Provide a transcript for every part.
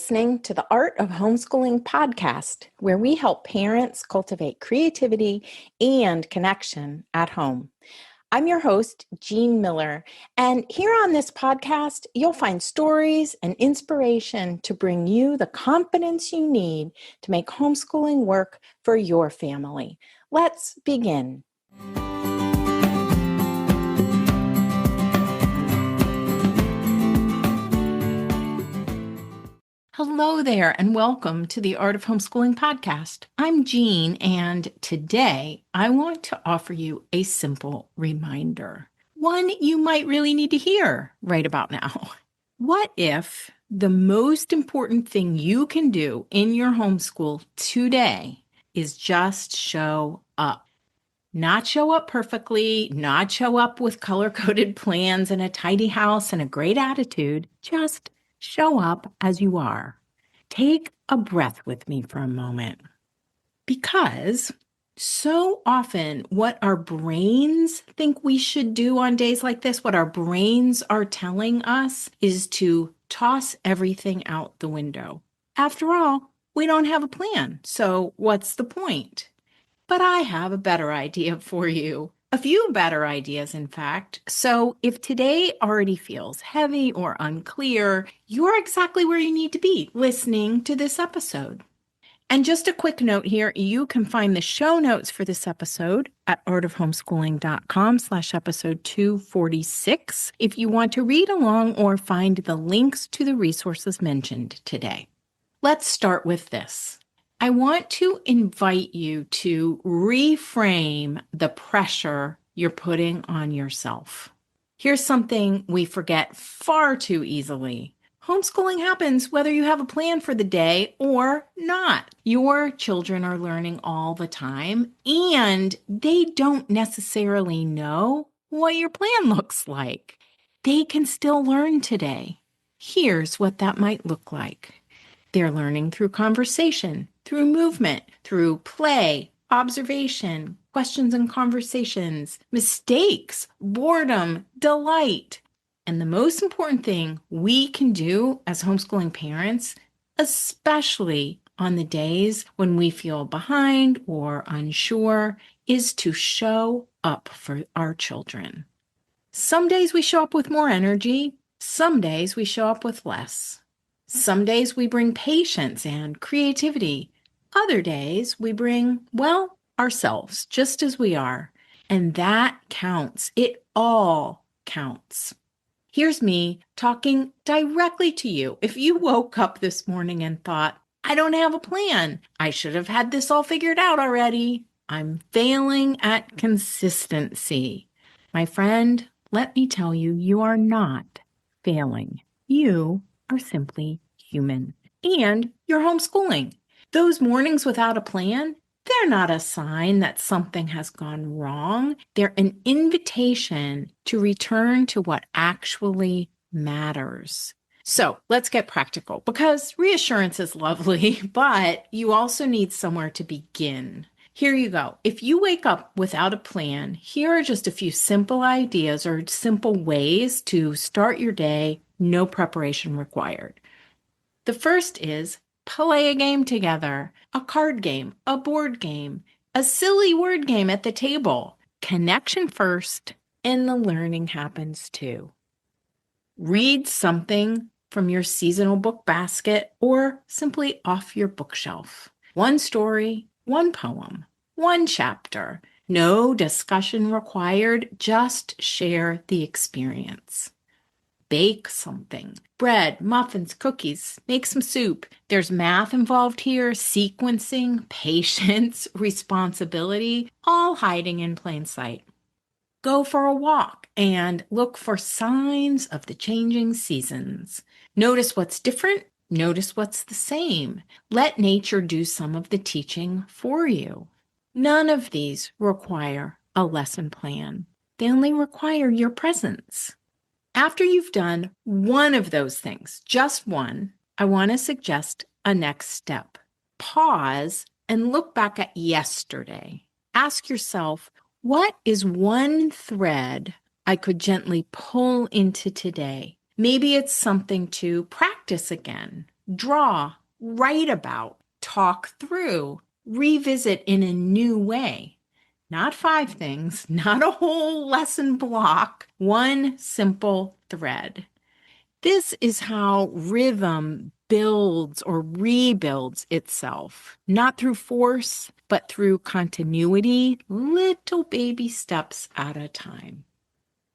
listening to the Art of Homeschooling podcast, where we help parents cultivate creativity and connection at home. I'm your host, Jean Miller, and here on this podcast, you'll find stories and inspiration to bring you the confidence you need to make homeschooling work for your family. Let's begin. Hello there, and welcome to the Art of Homeschooling podcast. I'm Jean, and today I want to offer you a simple reminder, one you might really need to hear right about now. What if the most important thing you can do in your homeschool today is just show up? Not show up perfectly, not show up with color-coded plans and a tidy house and a great attitude, just show up as you are. Take a breath with me for a moment. Because so often what our brains think we should do on days like this, what our brains are telling us is to toss everything out the window. After all, we don't have a plan, so what's the point? But I have a better idea for you. A few better ideas, in fact. So if today already feels heavy or unclear, you're exactly where you need to be listening to this episode. And just a quick note here, you can find the show notes for this episode at artofhomeschooling.com/episode 246 if you want to read along or find the links to the resources mentioned today. Let's start with this. I want to invite you to reframe the pressure you're putting on yourself. Here's something we forget far too easily. Homeschooling happens whether you have a plan for the day or not. Your children are learning all the time, and they don't necessarily know what your plan looks like. They can still learn today. Here's what that might look like. They're learning through conversation, through movement, through play, observation, questions and conversations, mistakes, boredom, delight. And the most important thing we can do as homeschooling parents, especially on the days when we feel behind or unsure, is to show up for our children. Some days we show up with more energy. Some days we show up with less. Some days we bring patience and creativity. Other days we bring, ourselves, just as we are. And that counts. It all counts. Here's me talking directly to you. If you woke up this morning and thought, I don't have a plan, I should have had this all figured out already, I'm failing at consistency. My friend, let me tell you, you are not failing. You are simply human. And you're homeschooling. Those mornings without a plan, they're not a sign that something has gone wrong. They're an invitation to return to what actually matters. So let's get practical, because reassurance is lovely, but you also need somewhere to begin. Here you go. If you wake up without a plan, here are just a few simple ideas or simple ways to start your day, no preparation required. The first is play a game together, a card game, a board game, a silly word game at the table. Connection first, and the learning happens too. Read something from your seasonal book basket or simply off your bookshelf. One story, one poem, one chapter. No discussion required, just share the experience. Bake something. Bread, muffins, cookies, make some soup. There's math involved here, sequencing, patience, responsibility, all hiding in plain sight. Go for a walk and look for signs of the changing seasons. Notice what's different, notice what's the same. Let nature do some of the teaching for you. None of these require a lesson plan. They only require your presence. After you've done one of those things, just one, I want to suggest a next step. Pause and look back at yesterday. Ask yourself, what is one thread I could gently pull into today? Maybe it's something to practice again. draw, write about, talk through, revisit in a new way. Not 5 things, not a whole lesson block, one simple thread. This is how rhythm builds or rebuilds itself, not through force, but through continuity, little baby steps at a time.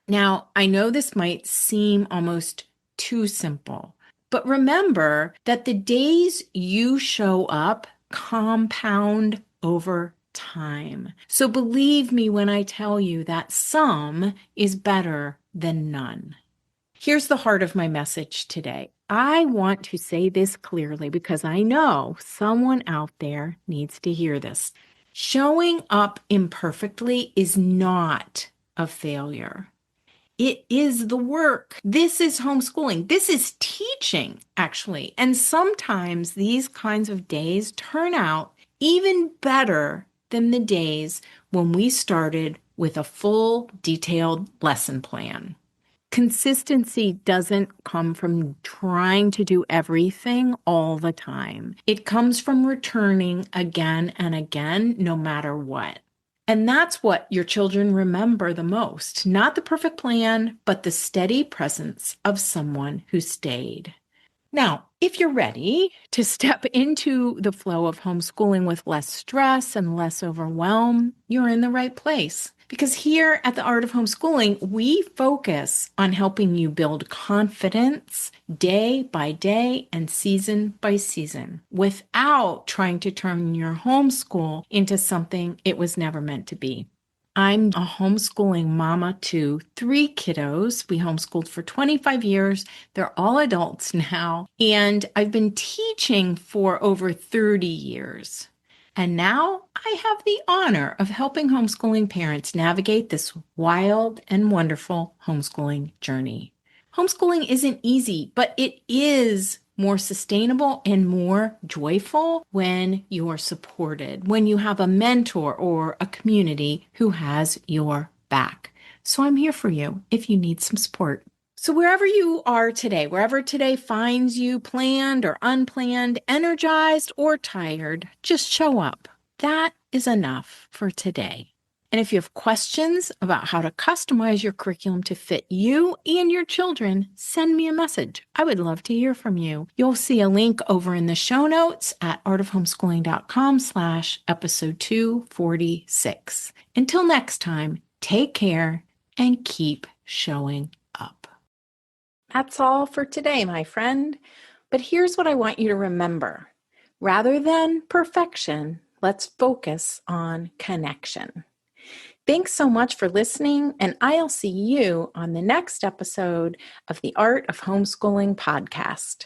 Now, I know this might seem almost too simple, but remember that the days you show up compound over time. So believe me when I tell you that some is better than none. Here's the heart of my message today. I want to say this clearly because I know someone out there needs to hear this. Showing up imperfectly is not a failure. It is the work. This is homeschooling. This is teaching, actually. And sometimes these kinds of days turn out even better than the days when we started with a full, detailed lesson plan. Consistency doesn't come from trying to do everything all the time. It comes from returning again and again, no matter what. And that's what your children remember the most. Not the perfect plan, but the steady presence of someone who stayed. Now, if you're ready to step into the flow of homeschooling with less stress and less overwhelm, you're in the right place. Because here at the Art of Homeschooling, we focus on helping you build confidence day by day and season by season without trying to turn your homeschool into something it was never meant to be. I'm a homeschooling mama to 3 kiddos. We homeschooled for 25 years. They're all adults now. And I've been teaching for over 30 years. And now I have the honor of helping homeschooling parents navigate this wild and wonderful homeschooling journey. Homeschooling isn't easy, but it is more sustainable and more joyful when you're supported, when you have a mentor or a community who has your back. So I'm here for you if you need some support. So wherever you are today, wherever today finds you, planned or unplanned, energized or tired, just show up. That is enough for today. And if you have questions about how to customize your curriculum to fit you and your children, send me a message. I would love to hear from you. You'll see a link over in the show notes at artofhomeschooling.com/episode 246. Until next time, take care and keep showing up. That's all for today, my friend. But here's what I want you to remember. Rather than perfection, let's focus on connection. Thanks so much for listening, and I'll see you on the next episode of the Art of Homeschooling podcast.